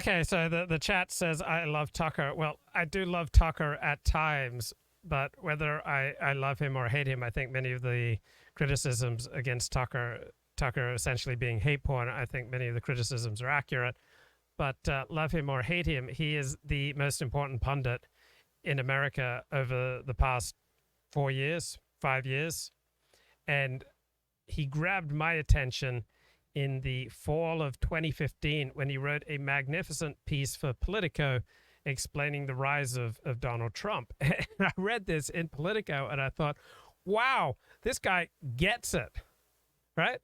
Okay, so the chat says, I love Tucker. Well, I do love Tucker at times, but whether I love him or hate him, I think many of the criticisms against Tucker essentially being hate porn, I think many of the criticisms are accurate. But love him or hate him, he is the most important pundit in America over the past 4 years, 5 years. And he grabbed my attention in the fall of 2015 when he wrote a magnificent piece for Politico explaining the rise of Donald Trump. And I read this in Politico and I thought, wow, this guy gets it, right?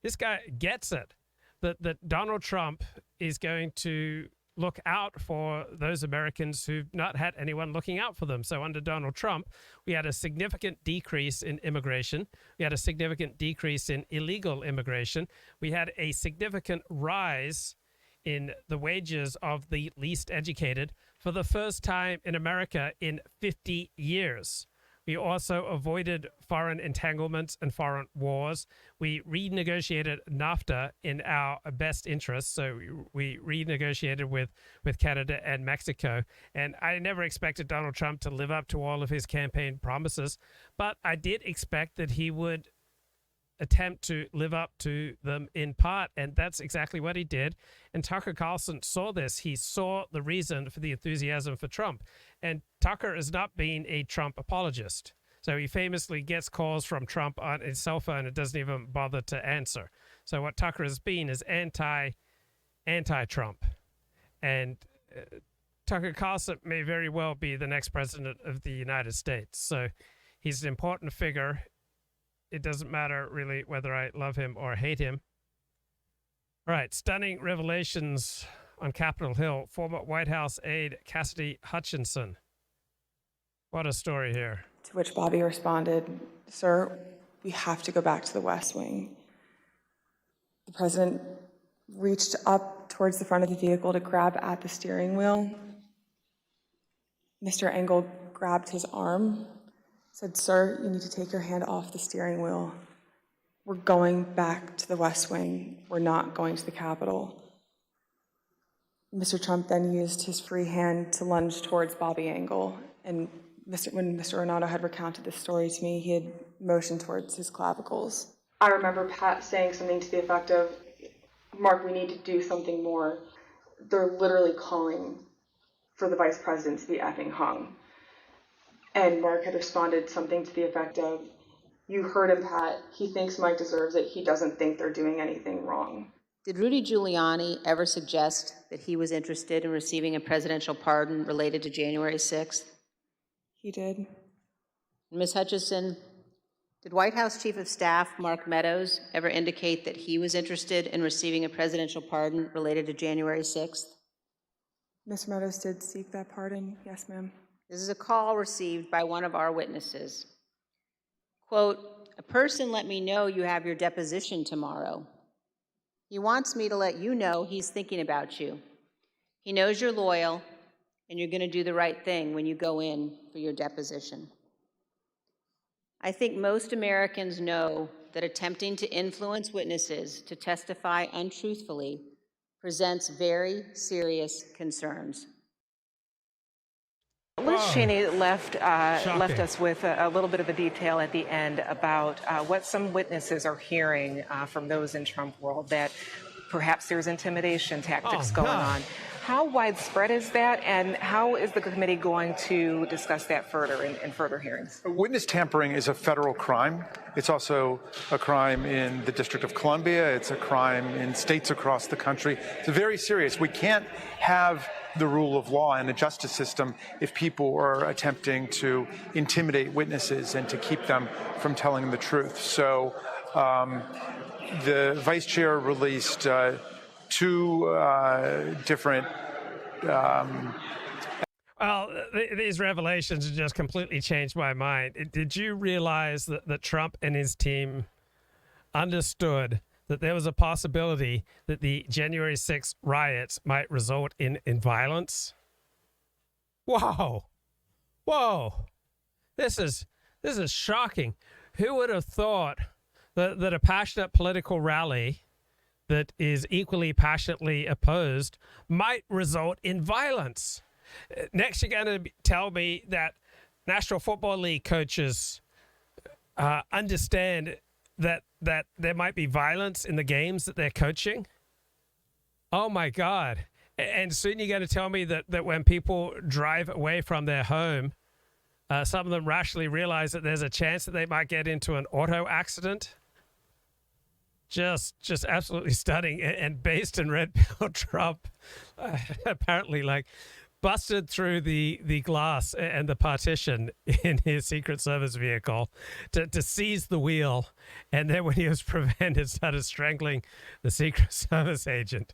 This guy gets it, that Donald Trump is going to look out for those Americans who've not had anyone looking out for them. So under Donald Trump, we had a significant decrease in immigration. We had a significant decrease in illegal immigration. We had a significant rise in the wages of the least educated for the first time in America in 50 years. We also avoided foreign entanglements and foreign wars. We renegotiated NAFTA in our best interests. So we renegotiated with Canada and Mexico. And I never expected Donald Trump to live up to all of his campaign promises, but I did expect that he would attempt to live up to them in part, and that's exactly what he did. And Tucker Carlson saw this. He saw the reason for the enthusiasm for Trump. And Tucker has not been a Trump apologist. So he famously gets calls from Trump on his cell phone and doesn't even bother to answer. So what Tucker has been is anti-Trump. And Tucker Carlson may very well be the next president of the United States. So he's an important figure. It doesn't matter really whether I love him or hate him. All right, stunning revelations on Capitol Hill. Former White House aide Cassidy Hutchinson. What a story here. To which Bobby responded, "Sir, we have to go back to the West Wing." The president reached up towards the front of the vehicle to grab at the steering wheel. Mr. Engel grabbed his arm, said, "Sir, you need to take your hand off the steering wheel. We're going back to the West Wing. We're not going to the Capitol." Mr. Trump then used his free hand to lunge towards Bobby Engel. And when Mr. Renato had recounted this story to me, he had motioned towards his clavicles. I remember Pat saying something to the effect of, "Mark, we need to do something more. They're literally calling for the vice president to be effing hung." And Mark had responded something to the effect of, "You heard him, Pat. He thinks Mike deserves it. He doesn't think they're doing anything wrong." Did Rudy Giuliani ever suggest that he was interested in receiving a presidential pardon related to January 6th? He did. Ms. Hutchison, did White House Chief of Staff Mark Meadows ever indicate that he was interested in receiving a presidential pardon related to January 6th? Mr. Meadows did seek that pardon. Yes, ma'am. This is a call received by one of our witnesses. Quote, "A person let me know you have your deposition tomorrow. He wants me to let you know he's thinking about you. He knows you're loyal and you're going to do the right thing when you go in for your deposition." I think most Americans know that attempting to influence witnesses to testify untruthfully presents very serious concerns. Liz Cheney left Shocking. us with a little bit of a detail at the end about what some witnesses are hearing from those in Trump world, that perhaps there's intimidation tactics going on. How widespread is that, and how is the committee going to discuss that further in further hearings? Witness tampering is a federal crime. It's also a crime in the District of Columbia. It's a crime in states across the country. It's very serious. We can't have the rule of law and a justice system if people are attempting to intimidate witnesses and to keep them from telling the truth. So the vice chair released two different Well, these revelations have just completely changed my mind. Did you realize that Trump and his team understood that there was a possibility that the January 6th riots might result in violence? Whoa. Whoa. This is shocking. Who would have thought that a passionate political rally that is equally passionately opposed might result in violence. Next, you're going to tell me that National Football League coaches understand that there might be violence in the games that they're coaching. Oh my God. And soon you're going to tell me that when people drive away from their home, some of them rationally realize that there's a chance that they might get into an auto accident. Just absolutely stunning. And based in Red Pill Trump, apparently like busted through the glass and the partition in his Secret Service vehicle to seize the wheel. And then when he was prevented, started strangling the Secret Service agent.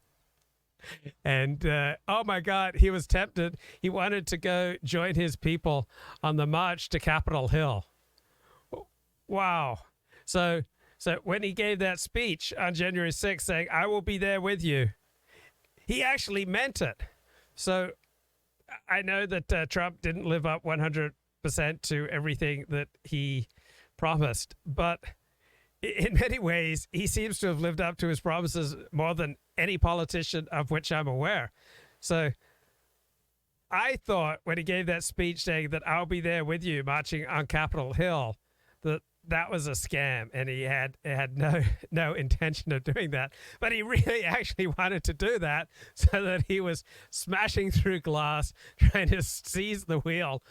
And oh my God, he was tempted. He wanted to go join his people on the march to Capitol Hill. Wow. So when he gave that speech on January 6th saying, I will be there with you, he actually meant it. So I know that Trump didn't live up 100% to everything that he promised, but in many ways, he seems to have lived up to his promises more than any politician of which I'm aware. So I thought when he gave that speech saying that I'll be there with you marching on Capitol Hill, that was a scam, and he had no intention of doing that. But he really actually wanted to do that, so that he was smashing through glass, trying to seize the wheel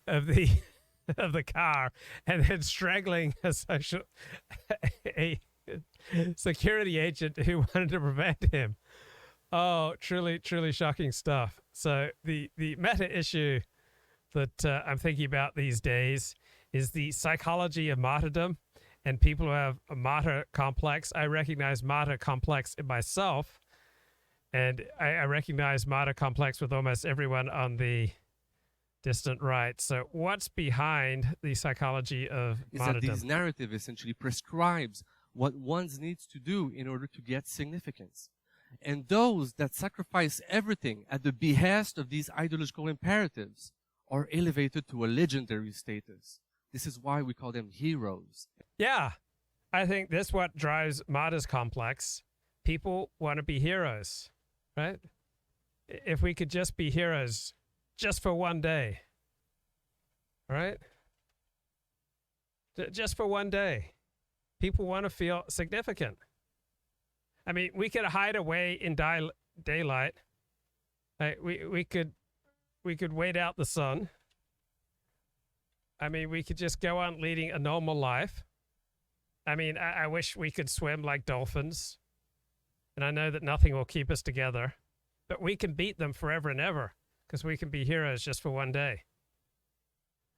of the car, and then strangling a security agent who wanted to prevent him. Oh, truly shocking stuff. So the meta issue that I'm thinking about these days is the psychology of martyrdom and people who have a martyr complex. I recognize martyr complex in myself, and I recognize martyr complex with almost everyone on the distant right. So what's behind the psychology of martyrdom? That this narrative essentially prescribes what one needs to do in order to get significance. And those that sacrifice everything at the behest of these ideological imperatives are elevated to a legendary status. This is why we call them heroes. Yeah, I think that's what drives martyrs complex. People want to be heroes, right? If we could just be heroes just for one day, right? Just for one day. People want to feel significant. I mean, we could hide away in daylight. Right? We could wait out the sun. I mean, we could just go on leading a normal life. I mean, I wish we could swim like dolphins. And I know that nothing will keep us together. But we can beat them forever and ever because we can be heroes just for one day.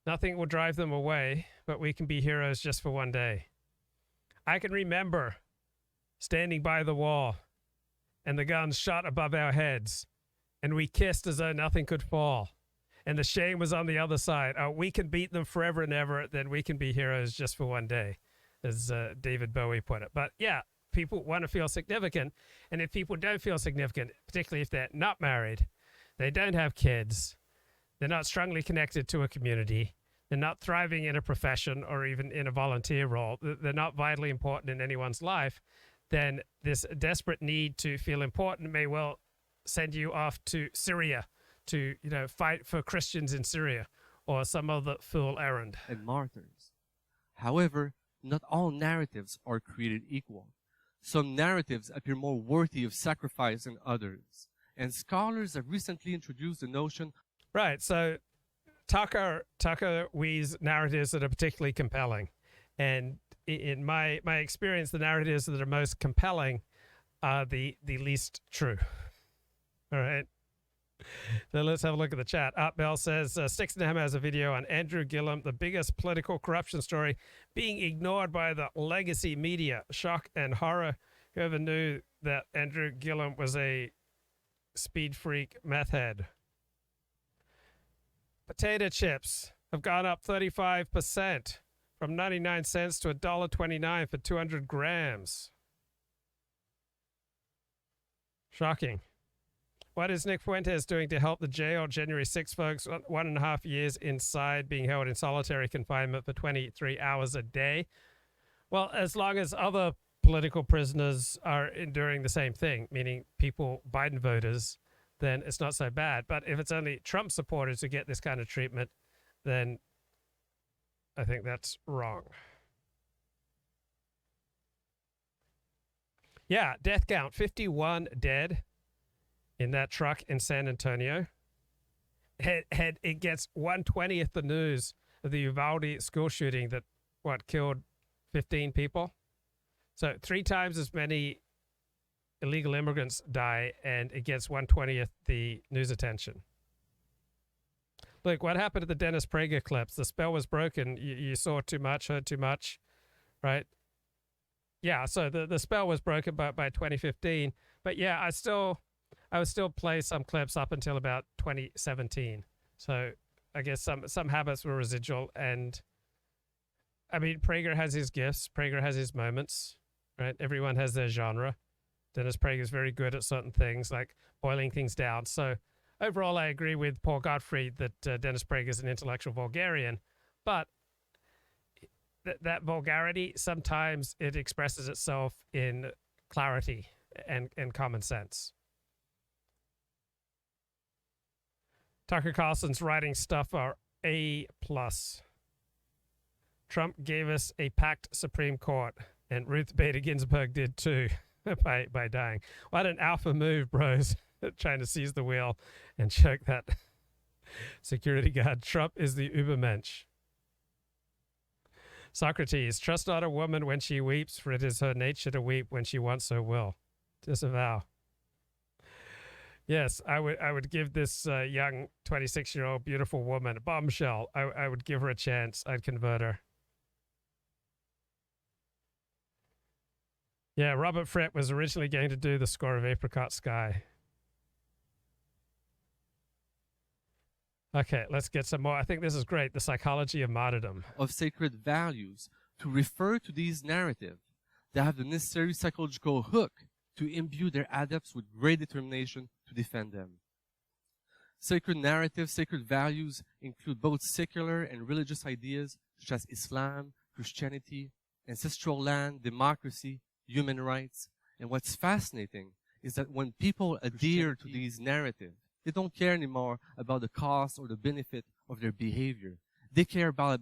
Nothing will drive them away, but we can be heroes just for one day. I can remember standing by the wall and the guns shot above our heads, and we kissed as though nothing could fall. And the shame was on the other side. We can beat them forever and ever, then we can be heroes just for one day, as David Bowie put it. But yeah, people want to feel significant. And if people don't feel significant, particularly if they're not married, they don't have kids, they're not strongly connected to a community, they're not thriving in a profession or even in a volunteer role, they're not vitally important in anyone's life, then this desperate need to feel important may well send you off to Syria to, fight for Christians in Syria or some other fool errand. And martyrs. However, not all narratives are created equal. Some narratives appear more worthy of sacrifice than others. And scholars have recently introduced the notion. Right. So Tucker weaves narratives that are particularly compelling. And in my experience, the narratives that are most compelling are the least true. All right. So let's have a look at the chat. Art Bell says, Sticks and Hammer has a video on Andrew Gillum, the biggest political corruption story being ignored by the legacy media. Shock and horror. Whoever knew that Andrew Gillum was a speed freak meth head. Potato chips have gone up 35% from 99 cents to $1.29 for 200 grams. Shocking. What is Nick Fuentes doing to help the jail January 6 folks? 1.5 years inside, being held in solitary confinement for 23 hours a day. Well, as long as other political prisoners are enduring the same thing, meaning people, Biden voters, then it's not so bad. But if it's only Trump supporters who get this kind of treatment, then I think that's wrong. Yeah, death count, 51 dead in that truck in San Antonio. It gets 1/20th the news of the Uvalde school shooting that, killed 15 people? So 3 times as many illegal immigrants die, and it gets 1/20th the news attention. Look, what happened to the Dennis Prager clips? The spell was broken. You saw too much, heard too much, right? Yeah, so the spell was broken by 2015. But yeah, I would still play some clips up until about 2017. So I guess some habits were residual. And I mean, Prager has his gifts. Prager has his moments, right? Everyone has their genre. Dennis Prager is very good at certain things, like boiling things down. So overall, I agree with Paul Gottfried that Dennis Prager is an intellectual vulgarian. But that vulgarity, sometimes it expresses itself in clarity and common sense. Tucker Carlson's writing stuff are A+. Trump gave us a packed Supreme Court, and Ruth Bader Ginsburg did too, by dying. What an alpha move, bros, trying to seize the wheel and choke that security guard. Trump is the Ubermensch. Socrates, trust not a woman when she weeps, for it is her nature to weep when she wants her will. Disavow. Yes, I would give this young 26-year-old beautiful woman, a bombshell. I would give her a chance. I'd convert her. Yeah, Robert Fripp was originally going to do the score of Apricot Sky. Okay, let's get some more. I think this is great. The psychology of martyrdom. Of sacred values to refer to these narratives that have the necessary psychological hook to imbue their adepts with great determination to defend them. Sacred narratives, sacred values include both secular and religious ideas such as Islam, Christianity, ancestral land, democracy, human rights. And what's fascinating is that when people adhere to these narratives, they don't care anymore about the cost or the benefit of their behavior. They care about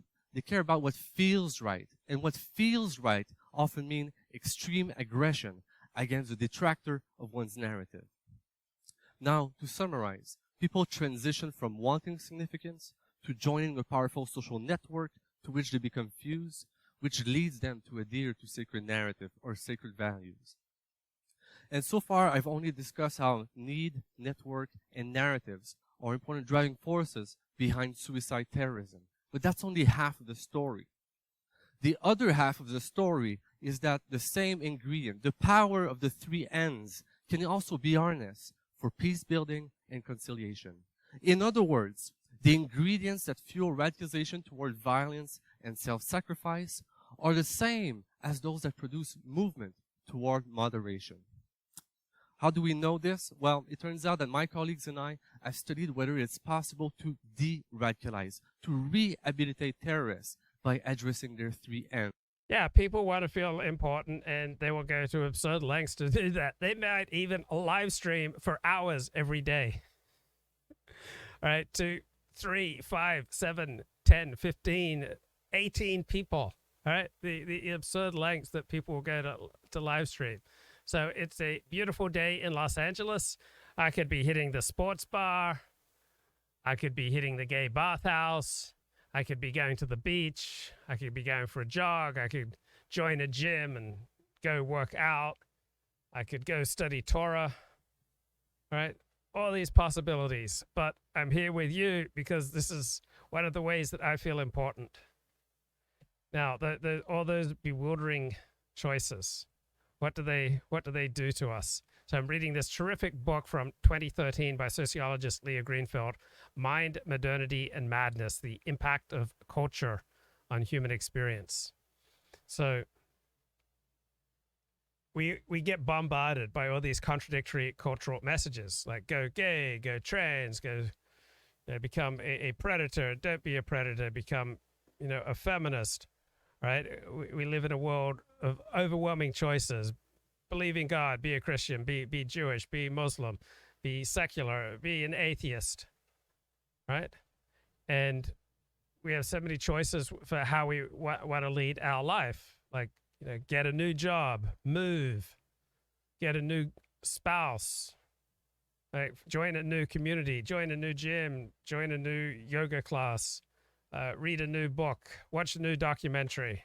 what feels right. And what feels right often means extreme aggression against the detractor of one's narrative. Now, to summarize, people transition from wanting significance to joining a powerful social network to which they become fused, which leads them to adhere to sacred narrative or sacred values. And so far, I've only discussed how need, network, and narratives are important driving forces behind suicide terrorism. But that's only half of the story. The other half of the story is that the same ingredient, the power of the 3 N's, can also be harnessed for peace building and conciliation. In other words, the ingredients that fuel radicalization toward violence and self-sacrifice are the same as those that produce movement toward moderation. How do we know this? Well, it turns out that my colleagues and I have studied whether it's possible to de-radicalize, to rehabilitate terrorists by addressing their 3 N's. Yeah, people want to feel important, and they will go to absurd lengths to do that. They might even live stream for hours every day. All right, 2, 3, 5, 7, 10, 15, 18 people. All right, the absurd lengths that people will go to live stream. So it's a beautiful day in Los Angeles. I could be hitting the sports bar. I could be hitting the gay bathhouse. I could be going to the beach. I could be going for a jog. I could join a gym and go work out. I could go study Torah. All right, all these possibilities. But I'm here with you because this is one of the ways that I feel important. Now, all those bewildering choices. What do they do to us? So I'm reading this terrific book from 2013 by sociologist Leah Greenfield, Mind, Modernity, and Madness, the Impact of Culture on Human Experience. So we get bombarded by all these contradictory cultural messages, like go gay, go trans, become a predator, don't be a predator, become a feminist, right? We live in a world of overwhelming choices. Believe in God, be a Christian, be Jewish, be Muslim, be secular, be an atheist, right? And we have so many choices for how we want to lead our life. Like, get a new job, move, get a new spouse, right? Join a new community, join a new gym, join a new yoga class, read a new book, watch a new documentary,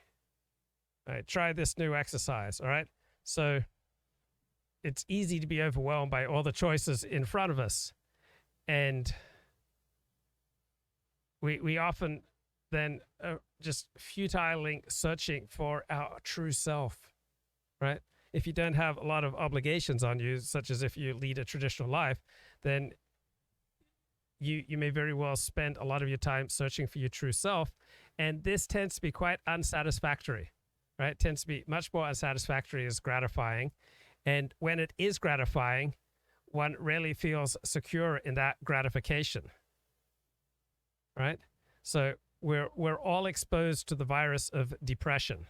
right? Try this new exercise, all right? So it's easy to be overwhelmed by all the choices in front of us. And we often then just futilely searching for our true self, right? If you don't have a lot of obligations on you, such as if you lead a traditional life, then you may very well spend a lot of your time searching for your true self. And this tends to be quite unsatisfactory, right? It tends to be much more unsatisfactory as gratifying. And when it is gratifying, one rarely feels secure in that gratification, right? So we're all exposed to the virus of depression.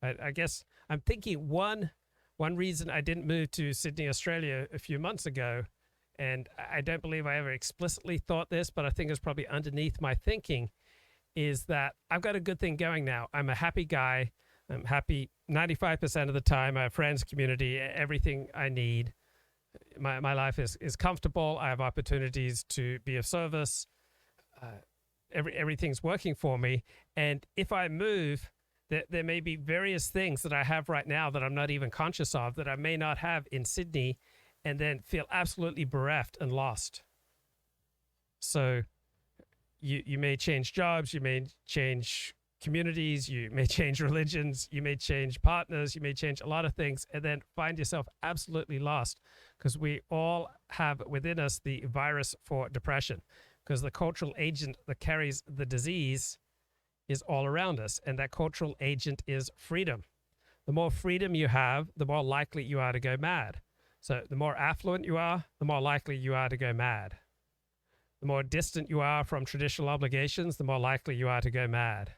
I guess I'm thinking one reason I didn't move to Sydney, Australia a few months ago, and I don't believe I ever explicitly thought this, but I think it's probably underneath my thinking, is that I've got a good thing going now. I'm a happy guy. I'm happy 95% of the time. I have friends, community, everything I need. My life is comfortable. I have opportunities to be of service. Everything's working for me. And if I move, there may be various things that I have right now that I'm not even conscious of that I may not have in Sydney, and then feel absolutely bereft and lost. So you may change jobs, you may change communities, you may change religions, you may change partners, you may change a lot of things, and then find yourself absolutely lost, because we all have within us the virus for depression, because the cultural agent that carries the disease is all around us, and that cultural agent is freedom. The more freedom you have, the more likely you are to go mad. So the more affluent you are, the more likely you are to go mad. The more distant you are from traditional obligations, the more likely you are to go mad.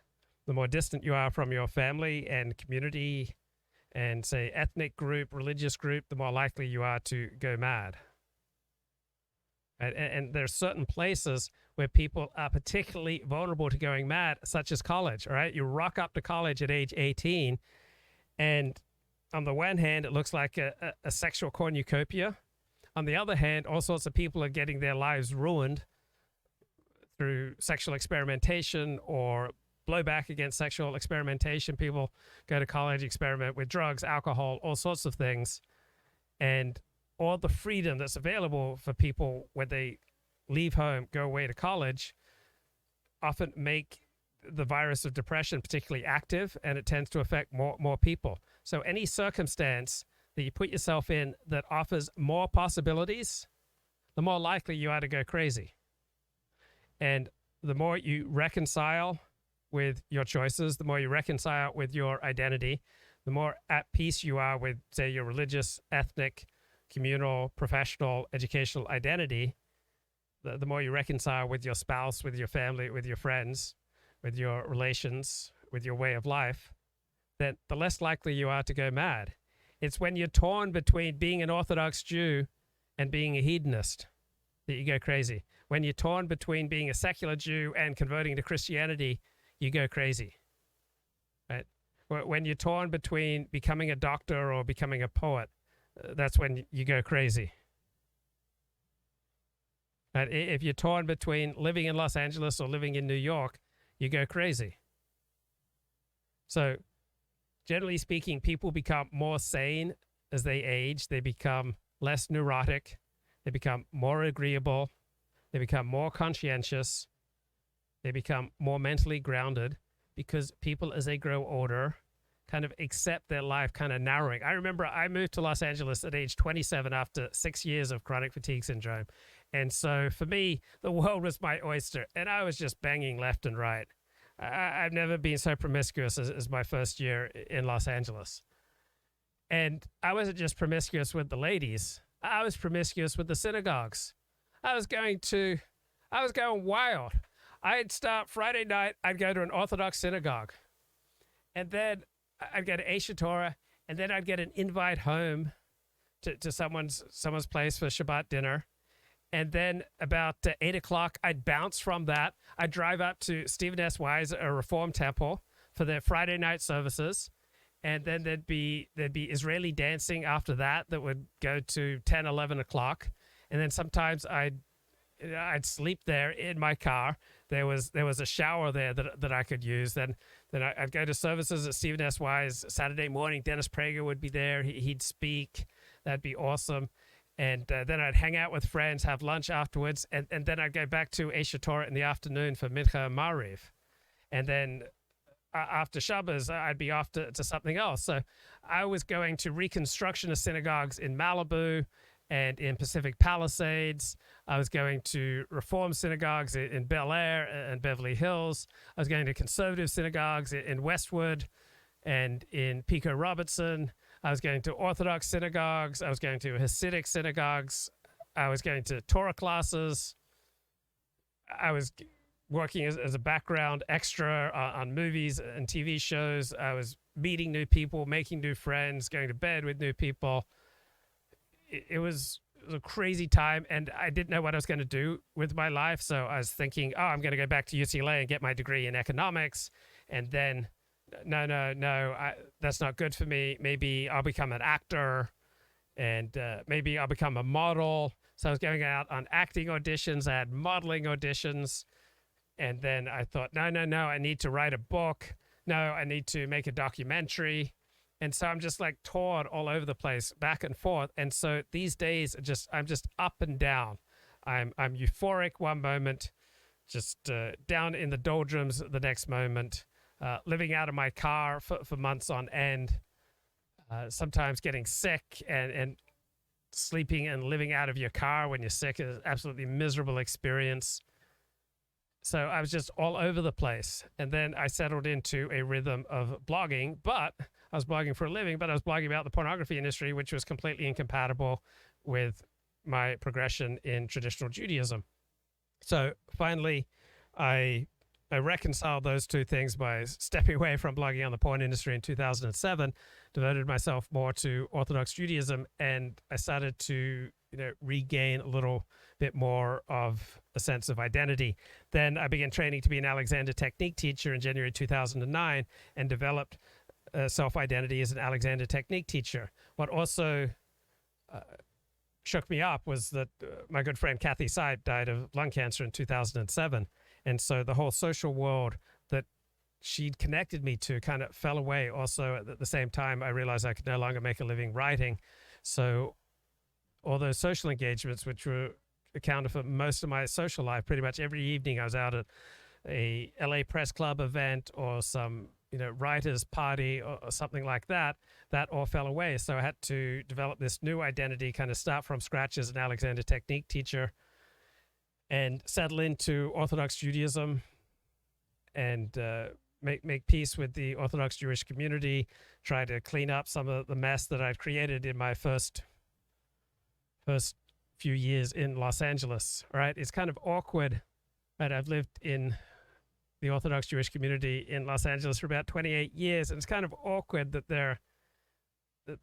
The more distant you are from your family and community and, say, ethnic group, religious group, the more likely you are to go mad. And there's certain places where people are particularly vulnerable to going mad, such as college, all right? You rock up to college at age 18, and on the one hand, it looks like a sexual cornucopia. On the other hand, all sorts of people are getting their lives ruined through sexual experimentation or blowback against sexual experimentation. People go to college, experiment with drugs, alcohol, all sorts of things. And all the freedom that's available for people when they leave home, go away to college, often make the virus of depression particularly active, and it tends to affect more people. So any circumstance that you put yourself in that offers more possibilities, the more likely you are to go crazy. And the more you reconcile with your choices, the more you reconcile with your identity, the more at peace you are with, say, your religious, ethnic, communal, professional, educational identity, the more you reconcile with your spouse, with your family, with your friends, with your relations, with your way of life, then the less likely you are to go mad. It's when you're torn between being an Orthodox Jew and being a hedonist that you go crazy. When you're torn between being a secular Jew and converting to Christianity, you go crazy, right? When you're torn between becoming a doctor or becoming a poet, that's when you go crazy. And if you're torn between living in Los Angeles or living in New York, you go crazy. So generally speaking, people become more sane as they age. They become less neurotic. They become more agreeable. They become more conscientious. They become more mentally grounded, because people, as they grow older, kind of accept their life kind of narrowing. I remember I moved to Los Angeles at age 27 after 6 years of chronic fatigue syndrome. And so for me, the world was my oyster, and I was just banging left and right. I've never been so promiscuous as my first year in Los Angeles. And I wasn't just promiscuous with the ladies. I was promiscuous with the synagogues. I was going wild. I'd start Friday night, I'd go to an Orthodox synagogue. And then I'd go to Aish Torah, and then I'd get an invite home to someone's place for Shabbat dinner. And then about 8 o'clock, I'd bounce from that. I'd drive up to Stephen S. Wise, a Reform temple, for their Friday night services. And then there'd be Israeli dancing after that would go to 10, 11 o'clock. And then sometimes I'd sleep there in my car. There was a shower there that I could use. Then I'd go to services at Stephen S. Wise Saturday morning. Dennis Prager would be there. He'd speak. That'd be awesome. And then I'd hang out with friends, have lunch afterwards, and then I'd go back to Aish Torah in the afternoon for Mincha and Mariv. And then after Shabbos, I'd be off to something else. So I was going to Reconstructionist synagogues in Malibu and in Pacific Palisades. I was going to Reform synagogues in Bel Air and Beverly Hills. I was going to conservative synagogues in Westwood and in Pico Robertson. I was going to Orthodox synagogues. I was going to Hasidic synagogues. I was going to Torah classes. I was working as a background extra on movies and TV shows. I was meeting new people, making new friends, going to bed with new people. It was a crazy time, and I didn't know what I was going to do with my life. So I was thinking, I'm going to go back to UCLA and get my degree in economics, and then no, that's not good for me. Maybe I'll become an actor, and maybe I'll become a model. So I was going out on acting auditions. I had modeling auditions. And then I thought, no, I need to write a book. No, I need to make a documentary. And so I'm just like torn all over the place, back and forth. And so these days, I'm just up and down. I'm euphoric one moment, just down in the doldrums the next moment. Living out of my car for months on end, sometimes getting sick and sleeping and living out of your car when you're sick is an absolutely miserable experience. So I was just all over the place. And then I settled into a rhythm of blogging, but I was blogging for a living, but I was blogging about the pornography industry, which was completely incompatible with my progression in traditional Judaism. So finally, I reconciled those two things by stepping away from blogging on the porn industry in 2007, devoted myself more to Orthodox Judaism, and I started to regain a little bit more of a sense of identity. Then I began training to be an Alexander Technique teacher in January 2009 and developed self-identity as an Alexander Technique teacher. What also shook me up was that my good friend Kathy Seib died of lung cancer in 2007. And so the whole social world that she'd connected me to kind of fell away. Also, at the same time, I realized I could no longer make a living writing. So all those social engagements, which were accounted for most of my social life, pretty much every evening I was out at a LA Press Club event or some writers party or something like that all fell away. So I had to develop this new identity, kind of start from scratch as an Alexander Technique teacher and settle into Orthodox Judaism and make peace with the Orthodox Jewish community, try to clean up some of the mess that I'd created in my first few years in Los Angeles, right? It's kind of awkward, right? I've lived in the Orthodox Jewish community in Los Angeles for about 28 years, and it's kind of awkward that there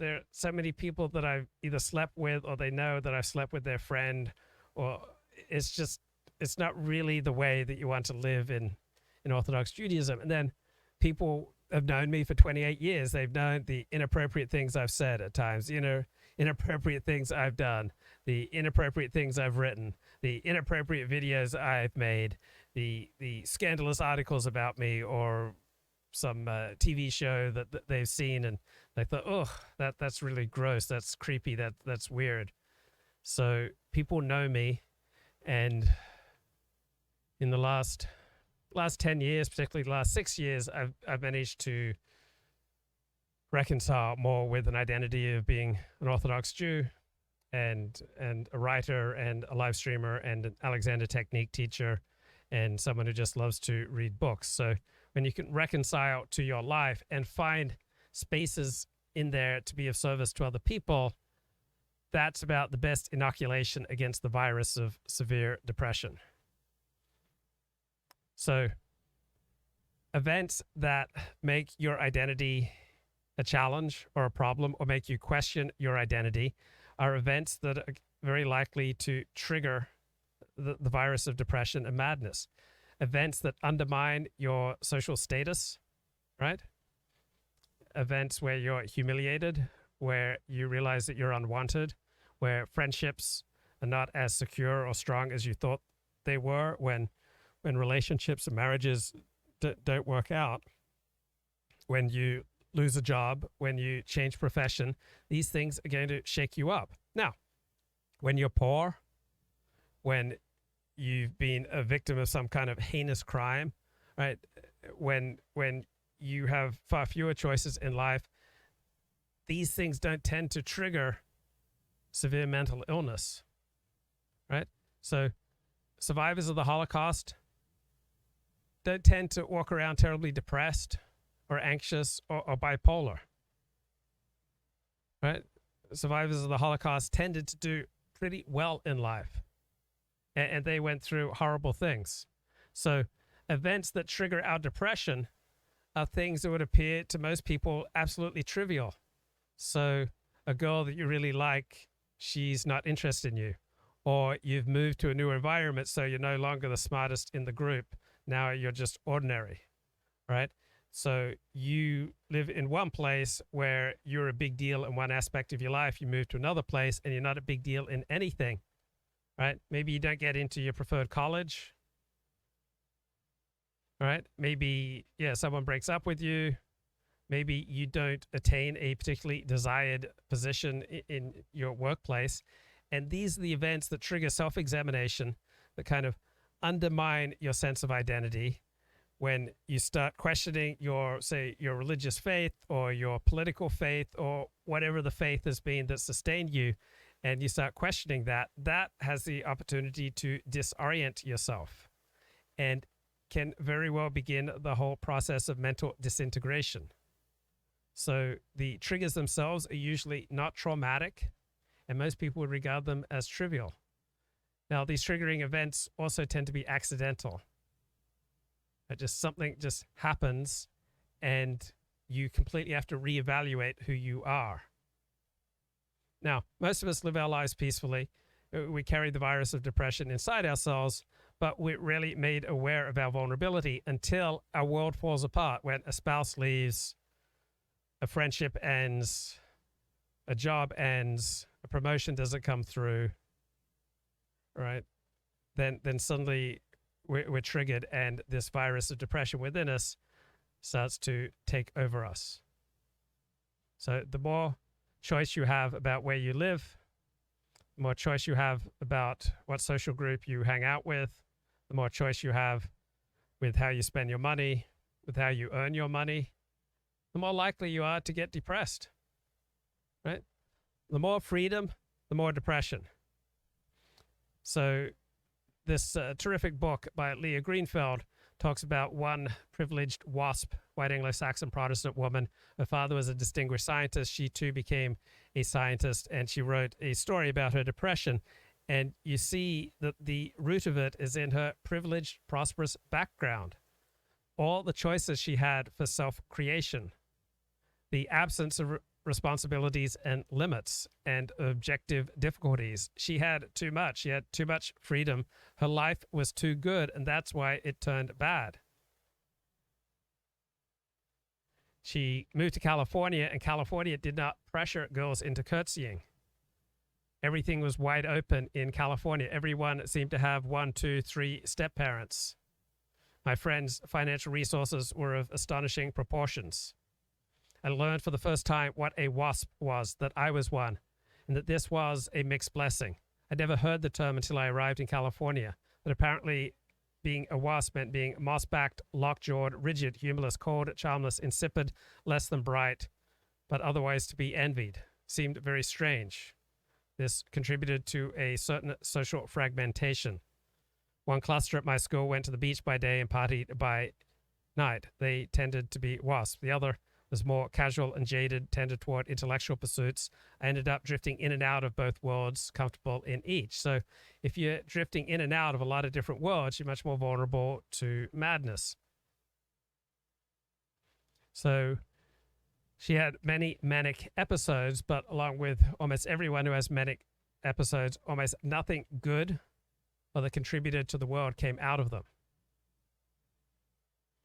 are so many people that I've either slept with or they know that I've slept with their friend, or it's not really the way that you want to live in Orthodox Judaism. And then people have known me for 28 years. They've known the inappropriate things I've said at times, inappropriate things I've done, the inappropriate things I've written, the inappropriate videos I've made, the scandalous articles about me, or some TV show that they've seen and they thought, oh, that's really gross, that's creepy, that's weird. So people know me, and in the last 10 years, particularly the last 6 years, I've managed to reconcile more with an identity of being an Orthodox Jew and a writer and a live streamer and an Alexander Technique teacher and someone who just loves to read books. So when you can reconcile to your life and find spaces in there to be of service to other people, that's about the best inoculation against the virus of severe depression. So events that make your identity a challenge or a problem or make you question your identity are events that are very likely to trigger the virus of depression and madness. Events that undermine your social status, right? Events where you're humiliated, where you realize that you're unwanted, where friendships are not as secure or strong as you thought they were, when relationships and marriages don't work out, when you lose a job, when you change profession, these things are going to shake you up. Now, when you're poor, when you've been a victim of some kind of heinous crime, right? When you have far fewer choices in life, these things don't tend to trigger severe mental illness, right? So survivors of the Holocaust don't tend to walk around terribly depressed or anxious or bipolar, right? Survivors of the Holocaust tended to do pretty well in life, and they went through horrible things. So events that trigger our depression are things that would appear to most people absolutely trivial. So a girl that you really like, she's not interested in you, or you've moved to a new environment, so you're no longer the smartest in the group. Now you're just ordinary, right? So you live in one place where you're a big deal in one aspect of your life. You move to another place and you're not a big deal in anything, right? Maybe you don't get into your preferred college, right? Maybe, someone breaks up with you. Maybe you don't attain a particularly desired position in your workplace. And these are the events that trigger self-examination, that kind of undermine your sense of identity. When you start questioning your religious faith or your political faith or whatever the faith has been that sustained you, and you start questioning that has the opportunity to disorient yourself and can very well begin the whole process of mental disintegration. So the triggers themselves are usually not traumatic, and most people would regard them as trivial. Now, these triggering events also tend to be accidental. Something just happens and you completely have to reevaluate who you are. Now, most of us live our lives peacefully. We carry the virus of depression inside ourselves, but we're rarely made aware of our vulnerability until our world falls apart, when a spouse leaves, a friendship ends, a job ends, a promotion doesn't come through, right? Then suddenly we're triggered, and this virus of depression within us starts to take over us. So the more choice you have about where you live, the more choice you have about what social group you hang out with, the more choice you have with how you spend your money, with how you earn your money, the more likely you are to get depressed, right? The more freedom, the more depression. So this terrific book by Leah Greenfeld talks about one privileged WASP, white Anglo-Saxon Protestant woman. Her father was a distinguished scientist. She too became a scientist, and she wrote a story about her depression. And you see that the root of it is in her privileged, prosperous background. All the choices she had for self-creation, the absence of responsibilities and limits and objective difficulties. She had too much. She had too much freedom. Her life was too good, and that's why it turned bad. She moved to California, and California did not pressure girls into curtsying. Everything was wide open in California. Everyone seemed to have 1, 2, 3 step-parents. My friend's financial resources were of astonishing proportions. I learned for the first time what a WASP was, that I was one, and that this was a mixed blessing. I'd never heard the term until I arrived in California, that apparently being a WASP meant being moss-backed, lockjawed, rigid, humorless, cold, charmless, insipid, less than bright, but otherwise to be envied. Seemed very strange. This contributed to a certain social fragmentation. One cluster at my school went to the beach by day and partied by night. They tended to be WASP. The other was more casual and jaded, tended toward intellectual pursuits. I ended up drifting in and out of both worlds, comfortable in each. So if you're drifting in and out of a lot of different worlds, you're much more vulnerable to madness. So She had many manic episodes, but along with almost everyone who has manic episodes, almost nothing good or that contributed to the world came out of them.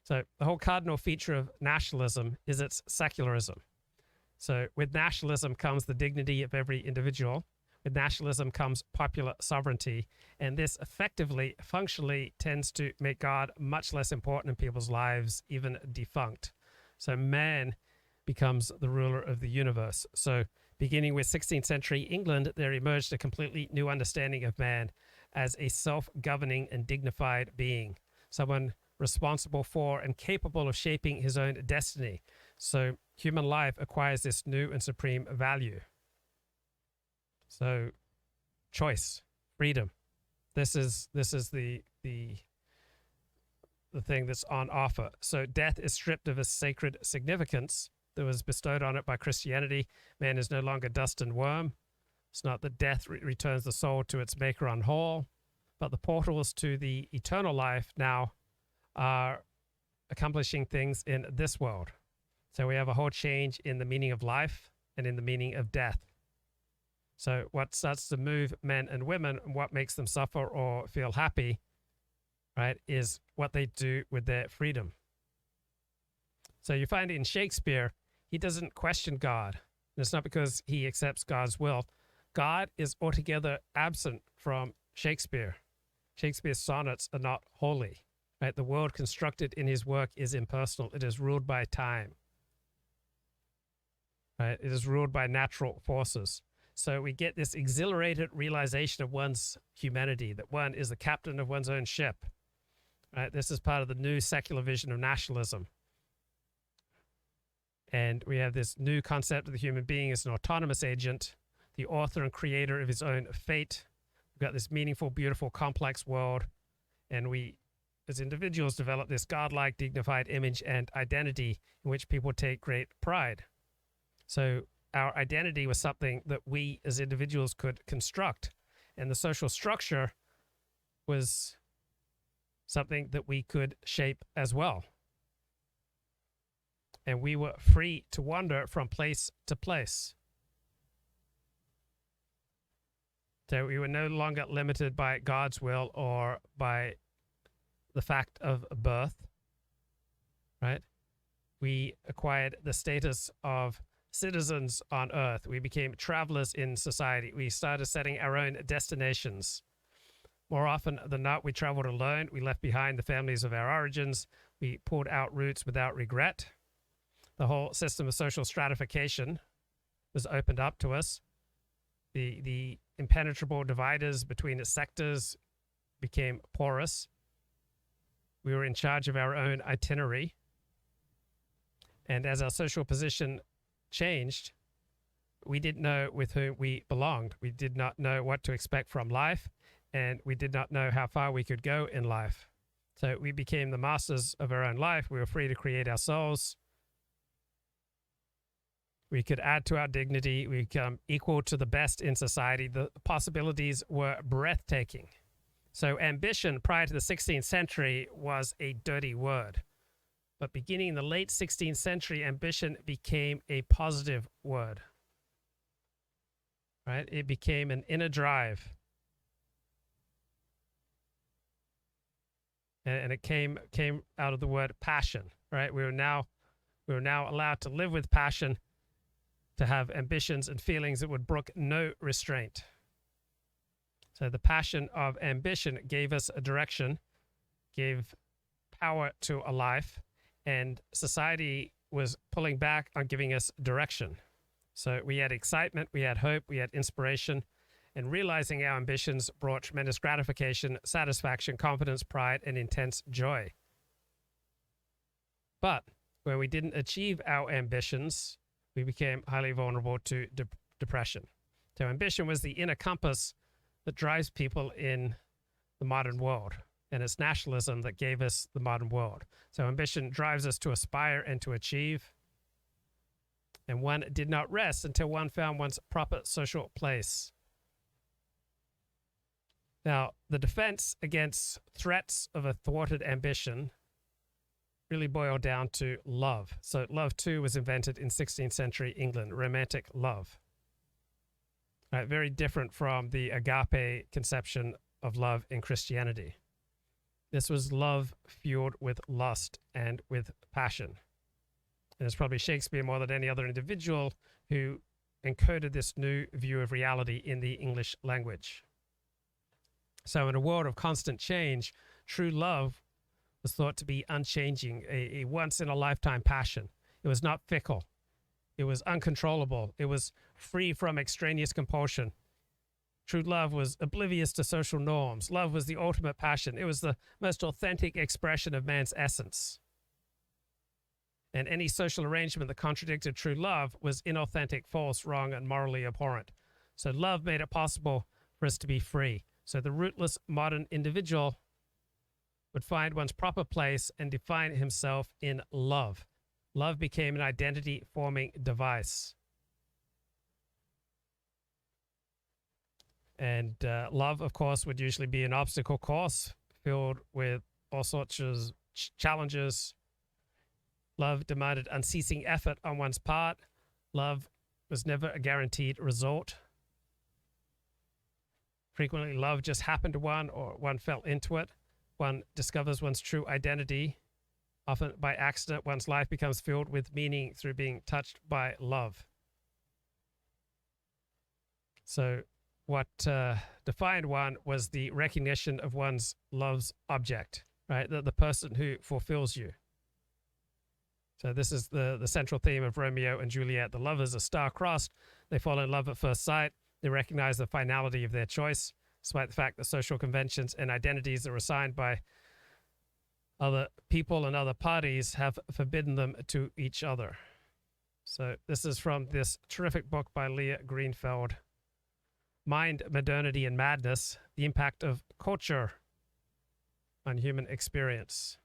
So the whole cardinal feature of nationalism is its secularism. So with nationalism comes the dignity of every individual. With nationalism comes popular sovereignty. And this effectively, functionally tends to make God much less important in people's lives, even defunct. So man becomes the ruler of the universe. So beginning with 16th century England, there emerged a completely new understanding of man as a self-governing and dignified being, someone responsible for and capable of shaping his own destiny. So human life acquires this new and supreme value. So choice, freedom. This is the thing that's on offer. So death is stripped of its sacred significance that was bestowed on it by Christianity. Man is no longer dust and worm. It's not that death returns the soul to its maker unwhole, but the portals to the eternal life now are accomplishing things in this world. So we have a whole change in the meaning of life and in the meaning of death. So what starts to move men and women, and what makes them suffer or feel happy, right, is what they do with their freedom. So you find in Shakespeare, he doesn't question God. And it's not because he accepts God's will. God is altogether absent from Shakespeare. Shakespeare's sonnets are not holy. Right? The world constructed in his work is impersonal. It is ruled by time. Right? It is ruled by natural forces. So we get this exhilarated realization of one's humanity, that one is the captain of one's own ship. Right? This is part of the new secular vision of nationalism. And we have this new concept of the human being as an autonomous agent, the author and creator of his own fate. We've got this meaningful, beautiful, complex world. And we, as individuals, develop this godlike, dignified image and identity in which people take great pride. So our identity was something that we as individuals could construct. And the social structure was something that we could shape as well. And we were free to wander from place to place. So we were no longer limited by God's will or by the fact of birth, right? We acquired the status of citizens on earth. We became travelers in society. We started setting our own destinations. More often than not, we traveled alone. We left behind the families of our origins. We pulled out roots without regret. The whole system of social stratification was opened up to us. The impenetrable dividers between its sectors became porous. We were in charge of our own itinerary. And as our social position changed, we didn't know with whom we belonged. We did not know what to expect from life, and we did not know how far we could go in life. So we became the masters of our own life. We were free to create our souls. We could add to our dignity. We become equal to the best in society. The possibilities were breathtaking. So ambition prior to the 16th century was a dirty word. But beginning in the late 16th century, ambition became a positive word. Right? It became an inner drive. And it came out of the word passion. Right? We were now allowed to live with passion, to have ambitions and feelings that would brook no restraint. So the passion of ambition gave us a direction, gave power to a life, and society was pulling back on giving us direction. So we had excitement, we had hope, we had inspiration, and realizing our ambitions brought tremendous gratification, satisfaction, confidence, pride, and intense joy. But when we didn't achieve our ambitions, we became highly vulnerable to depression. So ambition was the inner compass that drives people in the modern world. And it's nationalism that gave us the modern world. So ambition drives us to aspire and to achieve. And one did not rest until one found one's proper social place. Now, the defense against threats of a thwarted ambition really boil down to love. So love too was invented in 16th century England, romantic love. Right, very different from the agape conception of love in Christianity. This was love fueled with lust and with passion. And it's probably Shakespeare more than any other individual who encoded this new view of reality in the English language. So in a world of constant change, true love was thought to be unchanging, a once-in-a-lifetime passion. It was not fickle. It was uncontrollable. It was free from extraneous compulsion. True love was oblivious to social norms. Love was the ultimate passion. It was the most authentic expression of man's essence. And any social arrangement that contradicted true love was inauthentic, false, wrong, and morally abhorrent. So love made it possible for us to be free. So the rootless modern individual would find one's proper place and define himself in love. Love became an identity-forming device. And love, of course, would usually be an obstacle course filled with all sorts of challenges. Love demanded unceasing effort on one's part. Love was never a guaranteed result. Frequently, love just happened to one, or one fell into it. One discovers one's true identity. Often by accident, one's life becomes filled with meaning through being touched by love. So what defined one was the recognition of one's love's object, right? The person who fulfills you. So this is the central theme of Romeo and Juliet. The lovers are star-crossed. They fall in love at first sight. They recognize the finality of their choice, despite the fact that social conventions and identities that are assigned by other people and other parties have forbidden them to each other. So this is from this terrific book by Leah Greenfeld, Mind, Modernity, and Madness, the Impact of Culture on Human Experience.